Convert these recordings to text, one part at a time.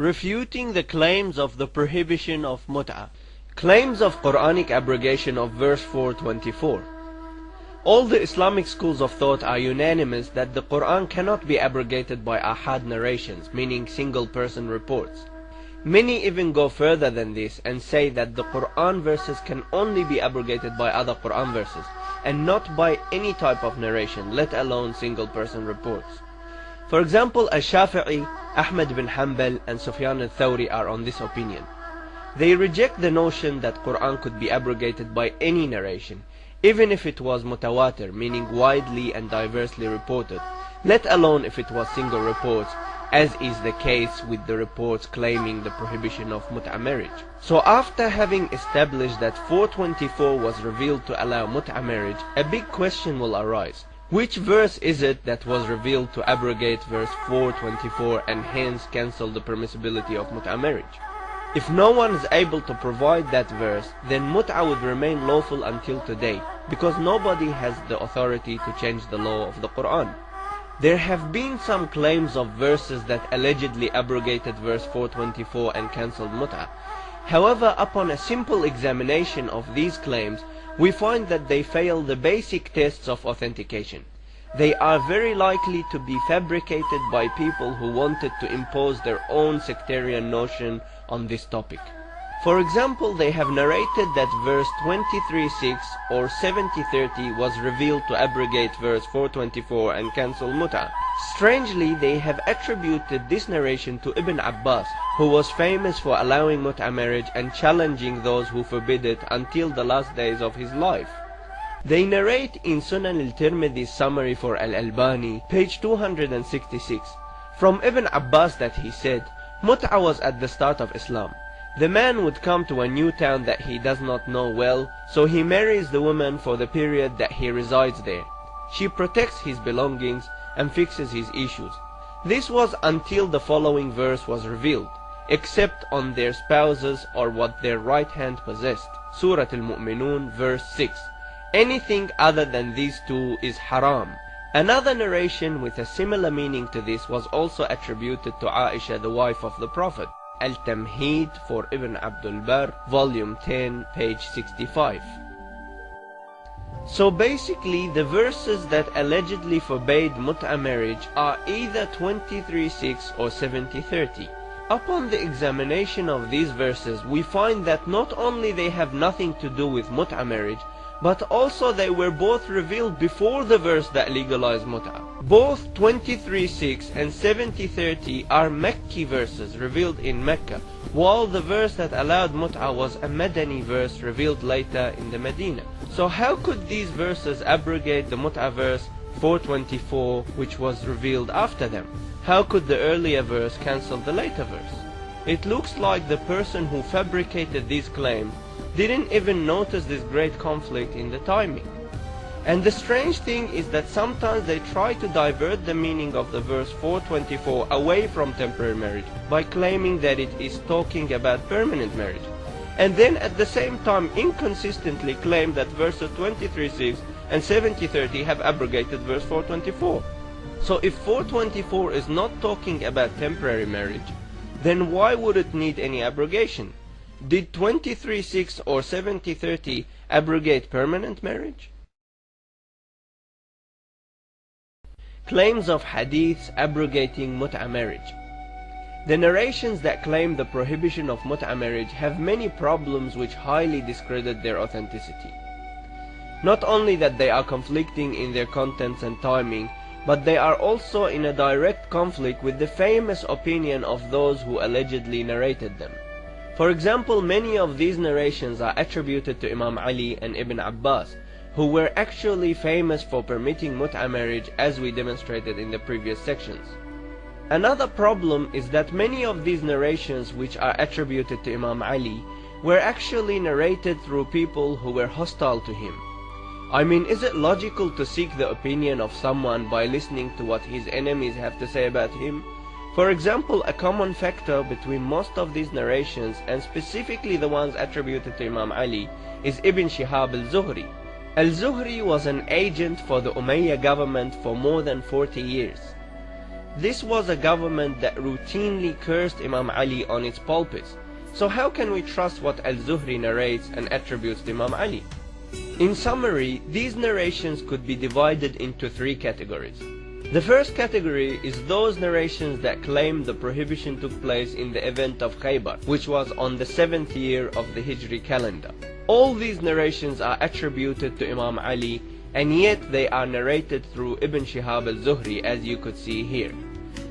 Refuting the claims of the prohibition of mut'ah. Claims of Quranic abrogation of verse 424. All the Islamic schools of thought are unanimous that the Quran cannot be abrogated by ahad narrations, meaning single-person reports. Many even go further than this and say that the Quran verses can only be abrogated by other Quran verses, and not by any type of narration, let alone single-person reports. For example, Al-Shafi'i, Ahmad bin Hanbal, and Sufyan al-Thawri are on this opinion. They reject the notion that Quran could be abrogated by any narration, even if it was mutawatir, meaning widely and diversely reported, let alone if it was single reports, as is the case with the reports claiming the prohibition of mut'ah marriage. So after having established that 424 was revealed to allow mut'ah marriage, a big question will arise. Which verse is it that was revealed to abrogate verse 424 and hence cancel the permissibility of mut'ah marriage? If no one is able to provide that verse, then mut'ah would remain lawful until today, because nobody has the authority to change the law of the Quran. There have been some claims of verses that allegedly abrogated verse 424 and cancelled mut'ah. However, upon a simple examination of these claims, we find that they fail the basic tests of authentication. They are very likely to be fabricated by people who wanted to impose their own sectarian notion on this topic. For example, they have narrated that verse 23:6 or 70:30 was revealed to abrogate verse 424 and cancel mut'ah. Strangely, they have attributed this narration to Ibn Abbas, who was famous for allowing mut'ah marriage and challenging those who forbid it until the last days of his life. They narrate in Sunan al-Tirmidhi's summary for Al-Albani, page 266, from Ibn Abbas that he said, mut'ah was at the start of Islam. The man would come to a new town that he does not know well, so he marries the woman for the period that he resides there. She protects his belongings and fixes his issues. This was until the following verse was revealed, except on their spouses or what their right hand possessed. Surah Al-Mu'minun, verse 6. Anything other than these two is haram. Another narration with a similar meaning to this was also attributed to Aisha, the wife of the Prophet. Al-Tamheed for Ibn Abdul Barr, volume 10, page 65. So basically, the verses that allegedly forbade mut'ah marriage are either 23:6 or 70:30. Upon the examination of these verses, we find that not only they have nothing to do with mut'ah marriage, but also they were both revealed before the verse that legalized mut'ah. Both 23:6 and 70:30 are Mecca verses revealed in Mecca, while the verse that allowed mut'ah was a Madani verse revealed later in the Medina. So how could these verses abrogate the mut'ah verse 424 which was revealed after them? How could the earlier verse cancel the later verse? It looks like the person who fabricated these claims didn't even notice this great conflict in the timing. And the strange thing is that sometimes they try to divert the meaning of the verse 424 away from temporary marriage by claiming that it is talking about permanent marriage, and then at the same time inconsistently claim that verses 23:6 and 70:30 have abrogated verse 424. So if 424 is not talking about temporary marriage, then why would it need any abrogation? Did 23:6 or 70:30 abrogate permanent marriage? Claims of hadiths abrogating mut'ah marriage. The narrations that claim the prohibition of mut'ah marriage have many problems which highly discredit their authenticity. Not only that they are conflicting in their contents and timing, but they are also in a direct conflict with the famous opinion of those who allegedly narrated them. For example, many of these narrations are attributed to Imam Ali and Ibn Abbas, who were actually famous for permitting mut'ah marriage, as we demonstrated in the previous sections. Another problem is that many of these narrations which are attributed to Imam Ali were actually narrated through people who were hostile to him. I mean, is it logical to seek the opinion of someone by listening to what his enemies have to say about him? For example, a common factor between most of these narrations, and specifically the ones attributed to Imam Ali, is Ibn Shihab al-Zuhri. Al-Zuhri was an agent for the Umayyad government for more than 40 years. This was a government that routinely cursed Imam Ali on its pulpits. So how can we trust what Al-Zuhri narrates and attributes to Imam Ali? In summary, these narrations could be divided into three categories. The first category is those narrations that claim the prohibition took place in the event of Khaybar, which was on the 7th year of the Hijri calendar. All these narrations are attributed to Imam Ali, and yet they are narrated through Ibn Shihab al-Zuhri, as you could see here.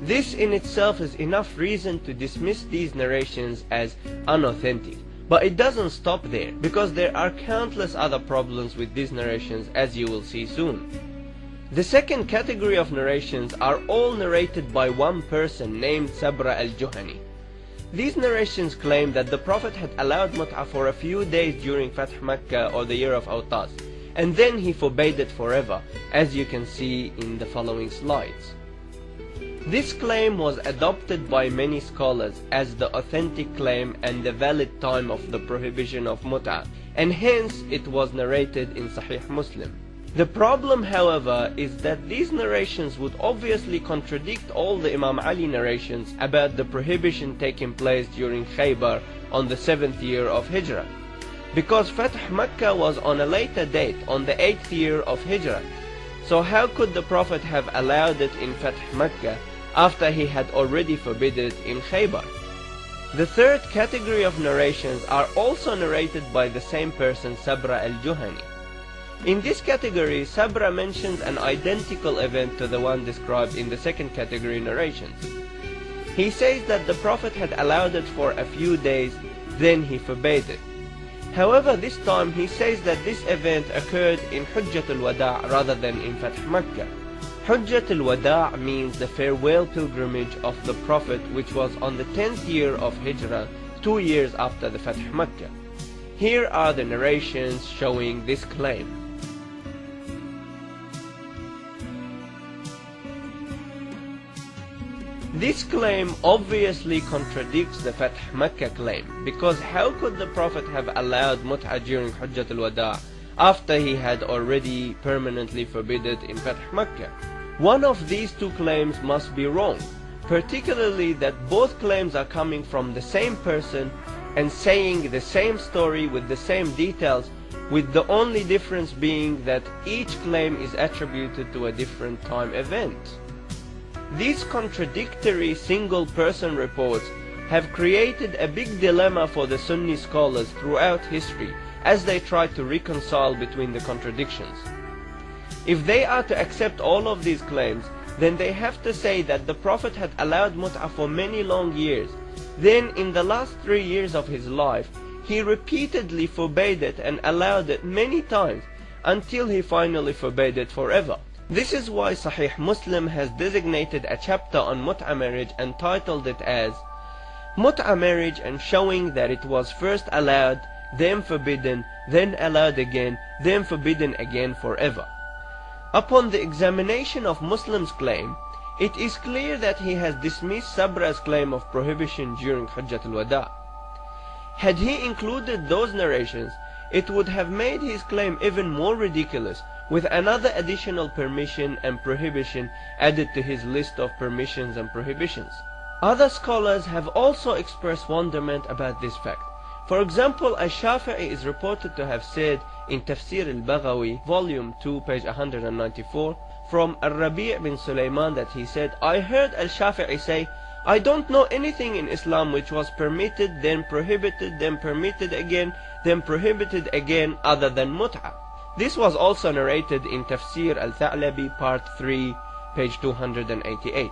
This in itself is enough reason to dismiss these narrations as unauthentic. But it doesn't stop there, because there are countless other problems with these narrations, as you will see soon. The second category of narrations are all narrated by one person named Sabra al-Juhani. These narrations claim that the Prophet had allowed mut'ah for a few days during Fath Makkah or the year of Awtas, and then he forbade it forever, as you can see in the following slides. This claim was adopted by many scholars as the authentic claim and the valid time of the prohibition of mut'ah, and hence it was narrated in Sahih Muslim. The problem, however, is that these narrations would obviously contradict all the Imam Ali narrations about the prohibition taking place during Khaybar on the 7th year of Hijrah, because Fath Makkah was on a later date, on the 8th year of Hijrah. So how could the Prophet have allowed it in Fath Makkah after he had already forbidden it in Khaybar? The third category of narrations are also narrated by the same person, Sabra al-Juhani. In this category, Sabra mentions an identical event to the one described in the second category narrations. He says that the Prophet had allowed it for a few days, then he forbade it. However, this time he says that this event occurred in Hujjat al-Wada' rather than in Fath Makkah. Hujjat al-Wada' means the farewell pilgrimage of the Prophet, which was on the 10th year of Hijrah, 2 years after the Fath Makkah. Here are the narrations showing this claim. This claim obviously contradicts the Fath Makkah claim, because how could the Prophet have allowed mut'ah during Hujjat al-Wada' after he had already permanently forbidden it in Fath Makkah? One of these two claims must be wrong, particularly that both claims are coming from the same person and saying the same story with the same details, with the only difference being that each claim is attributed to a different time event. These contradictory single-person reports have created a big dilemma for the Sunni scholars throughout history as they try to reconcile between the contradictions. If they are to accept all of these claims, then they have to say that the Prophet had allowed mut'ah for many long years. Then in the last 3 years of his life, he repeatedly forbade it and allowed it many times until he finally forbade it forever. This is why Sahih Muslim has designated a chapter on mut'ah marriage and titled it as Mut'ah marriage, and showing that it was first allowed, then forbidden, then allowed again, then forbidden again forever. Upon the examination of Muslim's claim, it is clear that he has dismissed Sabra's claim of prohibition during Hujjat al-Wada'. Had he included those narrations, it would have made his claim even more ridiculous, with another additional permission and prohibition added to his list of permissions and prohibitions. Other scholars have also expressed wonderment about this fact. For example, Al-Shafi'i is reported to have said in Tafsir al-Baghawi, volume 2, page 194, from Al-Rabi' bin Sulaiman, that he said, I heard Al-Shafi'i say, I don't know anything in Islam which was permitted, then prohibited, then permitted again, then prohibited again, other than mut'ah. This was also narrated in Tafsir al-Tha'labi, part 3, page 288.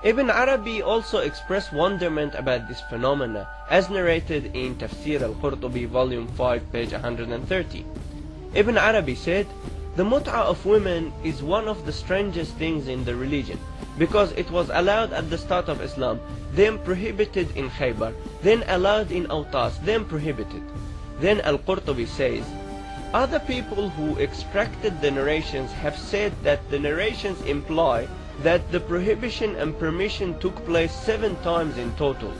Ibn Arabi also expressed wonderment about this phenomena, as narrated in Tafsir al-Qurtubi, volume 5, page 130. Ibn Arabi said, the mut'ah of women is one of the strangest things in the religion, because it was allowed at the start of Islam, then prohibited in Khaybar, then allowed in Awtas, then prohibited. Then al-Qurtubi says, other people who extracted the narrations have said that the narrations imply that the prohibition and permission took place 7 times in total.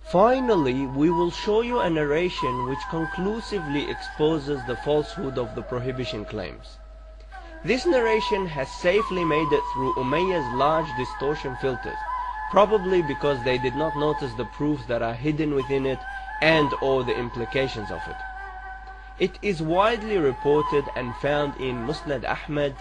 Finally, we will show you a narration which conclusively exposes the falsehood of the prohibition claims. This narration has safely made it through Umayyah's large distortion filters, probably because they did not notice the proofs that are hidden within it and or the implications of it. It is widely reported and found in Musnad Ahmad,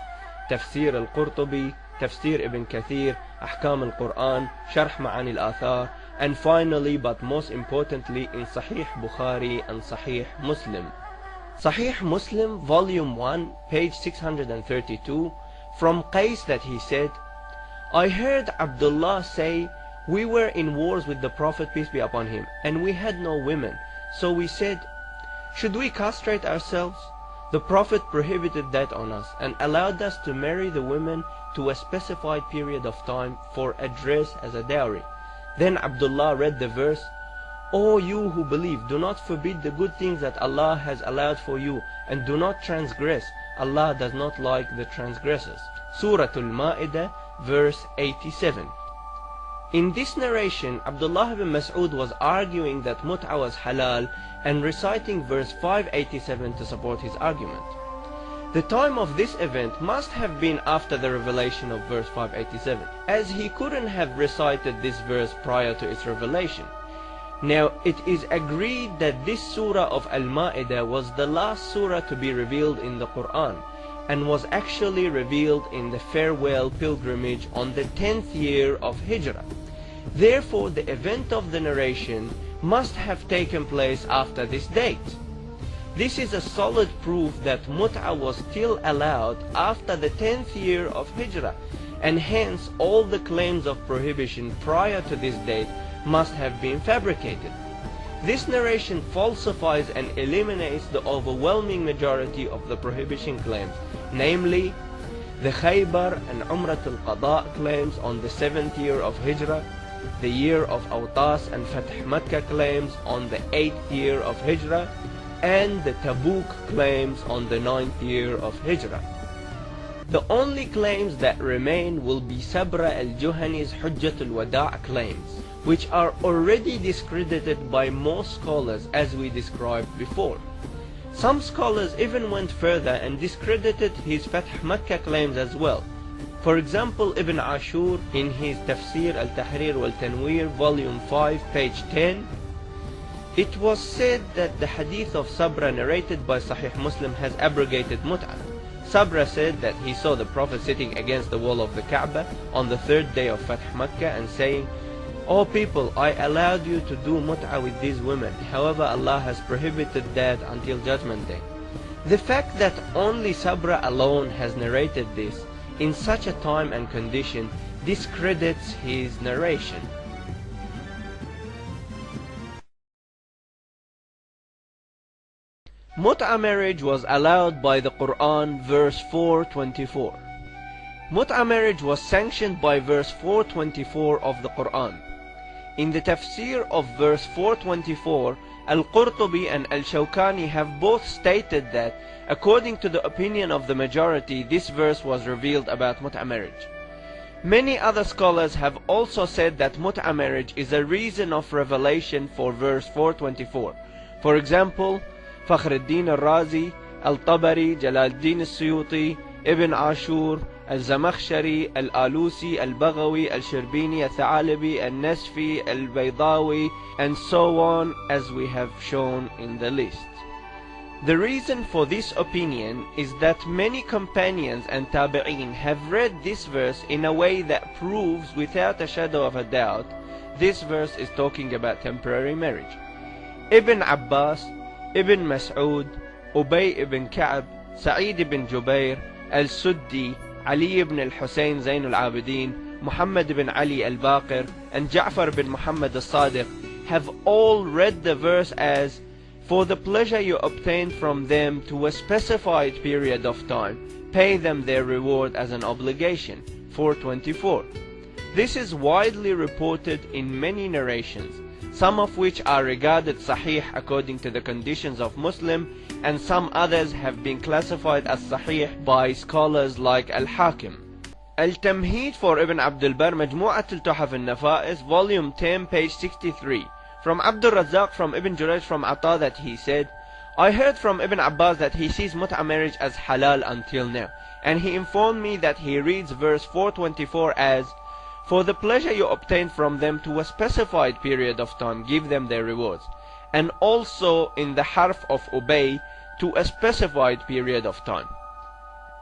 Tafsir al-Qurtubi, Tafsir ibn Kathir, Ahkam al-Qur'an, Sharh Ma'ani al-Athar, and finally, but most importantly, in Sahih Bukhari and Sahih Muslim. Sahih Muslim, Volume 1, page 632, from Qais that he said, I heard Abdullah say, we were in wars with the Prophet, peace be upon him, and we had no women. So we said, should we castrate ourselves? The Prophet prohibited that on us and allowed us to marry the women to a specified period of time for a dress as a dowry. Then Abdullah read the verse, O you who believe, do not forbid the good things that Allah has allowed for you, and do not transgress. Allah does not like the transgressors. Surah Al-Ma'idah, verse 87. In this narration, Abdullah ibn Mas'ud was arguing that mut'ah was halal and reciting verse 587 to support his argument. The time of this event must have been after the revelation of verse 587, as he couldn't have recited this verse prior to its revelation. Now, it is agreed that this surah of Al-Ma'idah was the last surah to be revealed in the Qur'an, and was actually revealed in the farewell pilgrimage on the 10th year of Hijrah. Therefore, the event of the narration must have taken place after this date. This is a solid proof that mut'ah was still allowed after the 10th year of Hijrah, and hence all the claims of prohibition prior to this date must have been fabricated. This narration falsifies and eliminates the overwhelming majority of the prohibition claims, namely the Khaybar and Umrat al-Qada claims on the 7th year of Hijrah, the year of Awtas and Fath Makkah claims on the 8th year of Hijrah, and the Tabuk claims on the 9th year of Hijrah. The only claims that remain will be Sabra al-Juhani's Hujjat al-Wada' claims, which are already discredited by most scholars as we described before. Some scholars even went further and discredited his Fath Makkah claims as well. For example, Ibn Ashur in his Tafsir al-Tahrir wal-Tanwir, volume 5, page 10, it was said that the hadith of Sabra narrated by Sahih Muslim has abrogated mut'ah. Sabra said that he saw the Prophet sitting against the wall of the Kaaba on the 3rd day of Fath Makkah and saying, O people, I allowed you to do mut'ah with these women. However, Allah has prohibited that until Judgment Day. The fact that only Sabra alone has narrated this in such a time and condition discredits his narration. Mut'ah marriage was allowed by the Qur'an, verse 424. Mut'ah marriage was sanctioned by verse 424 of the Qur'an. In the tafsir of verse 424, Al-Qurtubi and Al-Shawkani have both stated that, according to the opinion of the majority, this verse was revealed about mut'ah marriage. Many other scholars have also said that mut'ah marriage is a reason of revelation for verse 424. For example, Fakhruddin al-Razi, Al-Tabari, Jalaluddin al-Suyuti, Ibn Ashur, Al-Zamakhshari, Al-Alusi, Al-Baghawi, Al-Shirbini, Al-Tha'alabi, Al-Nasfi, Al-Baydawi, and so on, as we have shown in the list. The reason for this opinion is that many companions and tabi'een have read this verse in a way that proves without a shadow of a doubt this verse is talking about temporary marriage. Ibn Abbas, Ibn Mas'ud, Ubay ibn Ka'b, Sa'id ibn Jubair, Al-Suddi, Ali ibn al-Husayn Zayn al-Abidin, Muhammad ibn Ali al-Baqir, and Ja'far ibn Muhammad al-Sadiq have all read the verse as, for the pleasure you obtained from them to a specified period of time, pay them their reward as an obligation. 424. This is widely reported in many narrations, some of which are regarded sahih according to the conditions of Muslim, and some others have been classified as sahih by scholars like Al-Hakim. Al-Tamheed for Ibn Abdul Bar, Majmu'at al-Tuhaf al-Nafa'is, volume 10, page 63. From Abdul Razzaq from Ibn Jurayj from Ata that he said, I heard from Ibn Abbas that he sees mut'ah marriage as halal until now, and he informed me that he reads verse 424 as, "For the pleasure you obtain from them to a specified period of time, give them their rewards," and also in the harf of obey, to a specified period of time.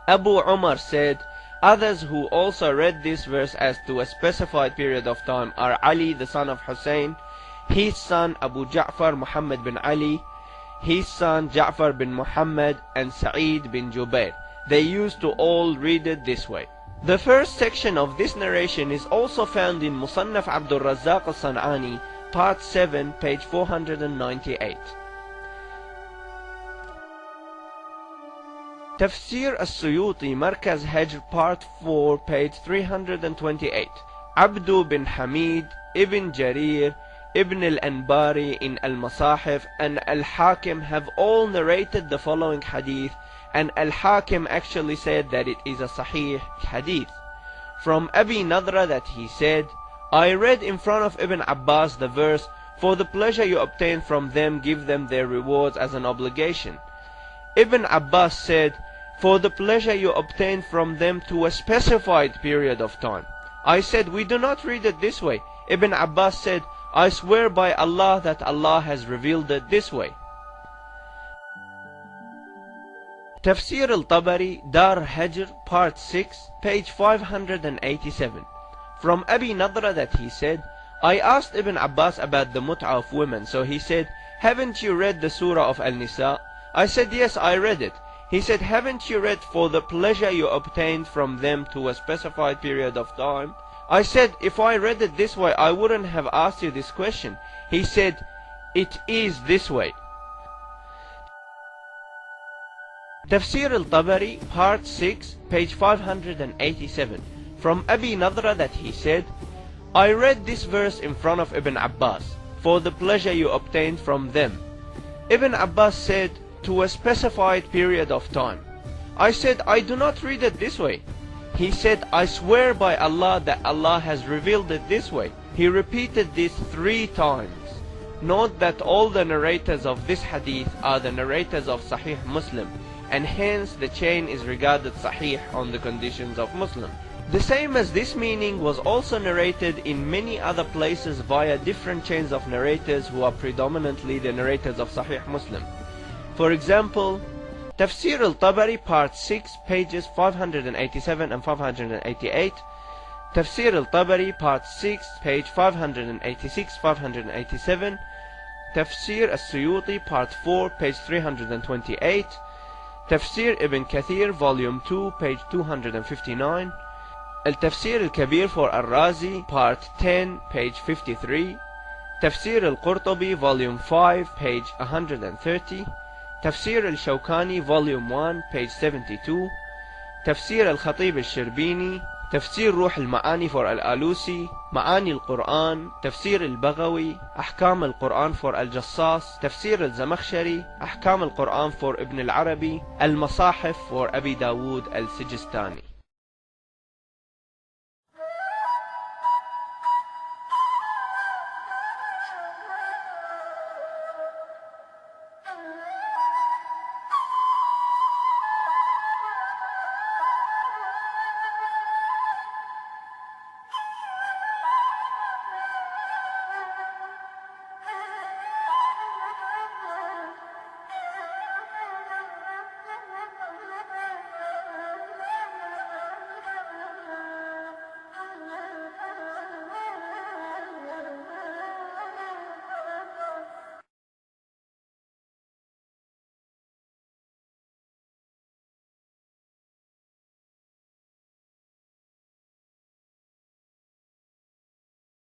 Abu Umar said, others who also read this verse as to a specified period of time are Ali the son of Hussein, his son Abu Ja'far Muhammad bin Ali, his son Ja'far bin Muhammad, and Sa'id bin Jubair. They used to all read it this way. The first section of this narration is also found in Musannaf Abdul Razzaq al-San'ani, part 7, page 498. Tafsir al-Suyuti, Markaz Hajr, part 4, page 328. Abdu bin Hamid, Ibn Jarir, Ibn al-Anbari in al-Masahif, and al-Hakim have all narrated the following hadith, and al-Hakim actually said that it is a saheeh hadith. From Abi Nadra that he said, I read in front of Ibn Abbas the verse, "For the pleasure you obtain from them, give them their rewards as an obligation." Ibn Abbas said, "For the pleasure you obtain from them to a specified period of time." I said, "We do not read it this way." Ibn Abbas said, "I swear by Allah that Allah has revealed it this way." Tafsir al-Tabari, Dar Hajr, part 6, page 587. From Abi Nadra that he said, I asked Ibn Abbas about the mut'ah of women, so he said, "Haven't you read the surah of Al-Nisa?" I said, "Yes, I read it." He said, "Haven't you read for the pleasure you obtained from them to a specified period of time?" I said, "If I read it this way, I wouldn't have asked you this question." He said, "It is this way." Tafsir al-Tabari, part 6, page 587. From Abi Nadra that he said, I read this verse in front of Ibn Abbas, "For the pleasure you obtained from them." Ibn Abbas said, "To a specified period of time." I said, "I do not read it this way." He said, "I swear by Allah that Allah has revealed it this way." He repeated this 3 times. Note that all the narrators of this hadith are the narrators of Sahih Muslim, and hence the chain is regarded Sahih on the conditions of Muslim. The same as this meaning was also narrated in many other places via different chains of narrators who are predominantly the narrators of Sahih Muslim. For example, Tafsir al-Tabari, part 6, pages 587 and 588. Tafsir al-Tabari, part 6, page 586, 587. Tafsir al-Suyuti, part 4, page 328. Tafsir Ibn Kathir, volume 2, page 259. Al-Tafsir al-Kabir for Al-Razi, part 10, page 53. Tafsir al-Qurtubi, volume 5, page 130. Tafsir al-Shawkani, volume 1, page 72. Tafsir al-Khatib al-Shirbini. Tafsir Ruh al-Ma'ani for Al-Alusi. Ma'ani al-Qur'an. Tafsir al-Baghawi. Ahkam al-Qur'an for Al-Jassas. Tafsir al-Zamakhshari. Ahkam al-Qur'an for Ibn al-Arabi. Al-Masahif for Abi Dawood al-Sijistani.